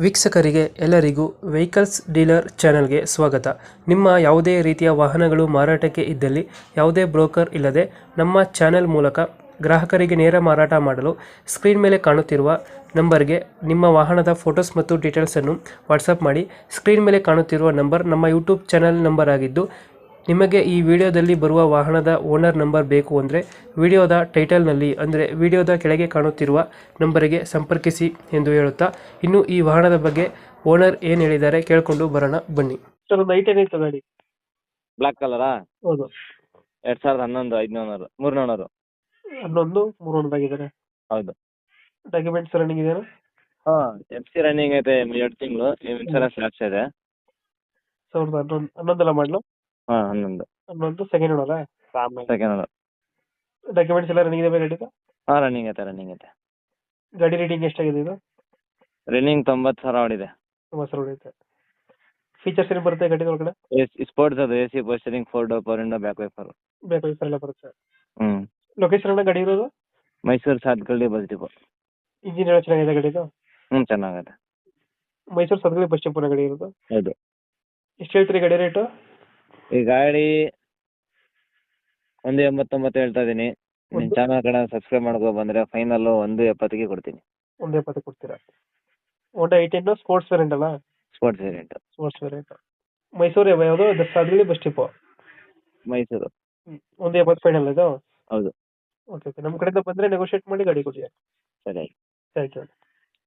ವೀಕ್ಷಕರಿಗೆ ಎಲ್ಲರಿಗೂ vehicles dealer ಚಾನೆಲ್ಗೆ ಸ್ವಾಗತ. ನಿಮ್ಮ ಯಾವುದೇ ರೀತಿಯ ವಾಹನಗಳು ಮಾರಾಟಕ್ಕೆ ಇದ್ದಲ್ಲಿ ಯಾವುದೇ ಬ್ರೋಕರ್ ಇಲ್ಲದೆ ನಮ್ಮ ಚಾನೆಲ್ ಮೂಲಕ ಗ್ರಾಹಕರಿಗೆ ನೇರ ಮಾರಾಟ ಮಾಡಲು ಸ್ಕ್ರೀನ್ ಮೇಲೆ ಕಾಣುತ್ತಿರುವ ನಂಬರ್ಗೆ ನಿಮ್ಮ ವಾಹನದ ಫೋಟೋಸ್ ಮತ್ತು ಡೀಟೇಲ್ಸನ್ನು ವಾಟ್ಸಪ್ ಮಾಡಿ. ಸ್ಕ್ರೀನ್ ಮೇಲೆ ಕಾಣುತ್ತಿರುವ ನಂಬರ್ ನಮ್ಮ ಯೂಟ್ಯೂಬ್ ಚಾನೆಲ್ ನಂಬರ್ ಆಗಿದ್ದು, ನಿಮಗೆ ಈ ವಿಡಿಯೋದಲ್ಲಿ ಬರುವ ವಾಹನದ ಓನರ್ ನಂಬರ್ ಬೇಕು ಅಂದರೆ ವಿಡಿಯೋದ ಟೈಟಲ್ನಲ್ಲಿ ಅಂದರೆ ವಿಡಿಯೋದ ಕೆಳಗೆ ಕಾಣುತ್ತಿರುವ ನಂಬರಿಗೆ ಸಂಪರ್ಕಿಸಿ ಎಂದು ಹೇಳುತ್ತಾ, ಇನ್ನು ಈ ವಾಹನದ ಬಗ್ಗೆ ಓನರ್ ಏನು ಹೇಳಿದ್ದಾರೆ ಕೇಳಿಕೊಂಡು ಬರೋಣ ಬನ್ನಿ. ಸರ್, ಒಂದು ಐಟನ್ ಇತ್ತು ಗಾಡಿ. ಬ್ಲಾಕ್ ಕಲರಾ? ಹೌದು. 2011 500 300. 11 300 ಆಗಿದ್ದಾರೆ. ಹೌದು. ಡಾಕ್ಯುಮೆಂಟ್ಸ್ ರನ್ನಿಂಗ್ ಇದೆಯಾ? FC ರನ್ನಿಂಗ್ ಐತೆ 2 ತಿಂಗಳು. ಇನ್ಸೂರೆನ್ಸ್ ಲ್ಯಾಪ್ಸ್ ಇದೆ. 2011 ಮಾಡಲು. 11 ಸೆಕೆಂಡ್ ಓನರಾ? Second owner. ಡಾಕ್ಯುಮೆಂಟ್ಸ್ ಎಲ್ಲ ರನ್ನಿಂಗ್ ಇದೆ ಗಾಡಿದು? ರನ್ನಿಂಗ್ ಐತೆ. ಗಾಡಿ ರೇಟಿಂಗ್ ಎಷ್ಟಾಗಿದೆ ಇದು? ರನ್ನಿಂಗ್ 90,000 ಓಡಿದೆ. ಹೊಸ ಫೀಚರ್ಸ್ ಏನು ಬರುತ್ತೆ ಗಾಡಿ ಒಳಗಡೆ? ಸ್ಪೋರ್ಟ್ಸ್ ಅದು AC ಪೋಸ್ಟರಿಂಗ್ 4 door power window back wiper. ಬೇಕು ಈ ಥರ ಎಲ್ಲ ಬರುತ್ತೆ. ಲೊಕೇಶನ್ ಅಣ್ಣ ಗಾಡಿ ಇರೋದು? Mysuru Sathagalli bus depot. Engine ಎಲ್ಲ ಚೆನ್ನಾಗಿದೆ ಗಾಡಿದು? ಚೆನ್ನಾಗೈತೆ. ಮೈಸೂರು ಸದ್ಗಳಿ ಬಸ್ ಸ್ಟಾಪ್ ಗಾಡಿ ಇರೋದು? ಹೌದು. ಎಷ್ಟು ಹೇಳ್ತೀರಿ ಗಾಡಿ ರೇಟು? ಈ ಗಾಡಿ 189 ಹೇಳ್ತಾ ಇದೀನಿ. ನಿಮ್ ಚಾನಲ್ ಕಡೆ ಸಬ್ಸ್ಕ್ರೈಬ್ ಮಾಡ್ಕೊ ಬಂದ್ರೆ ಫೈನಲ್ 170ಗೆ ಕೊಡ್ತೀನಿ. 170 ಕೊಡ್ತೀರಾ? ಹೋಂಡಾ 18 ಸ್ಪೋರ್ಟ್ಸ್ ವೇರಿಯಂಟ್ ಅಲ್ಲ? Sports variant. Sports variant. Mysuru ಯಾವುದು? ಸದ್ಗಳಿ ಬಸ್ ಡಿಪೋ. ಮೈಸೂರು. 170 ಫೈನಲ್ ಇದು? ಹೌದು. ಓಕೆ. ನಮ್ಮ ಕಡೆಯಿಂದ ಬಂದರೆ ನೆಗೋಷಿಯೇಟ್ ಮಾಡಿ ಗಾಡಿ ಕೊಡಿ. ಸರಿ. Thank you.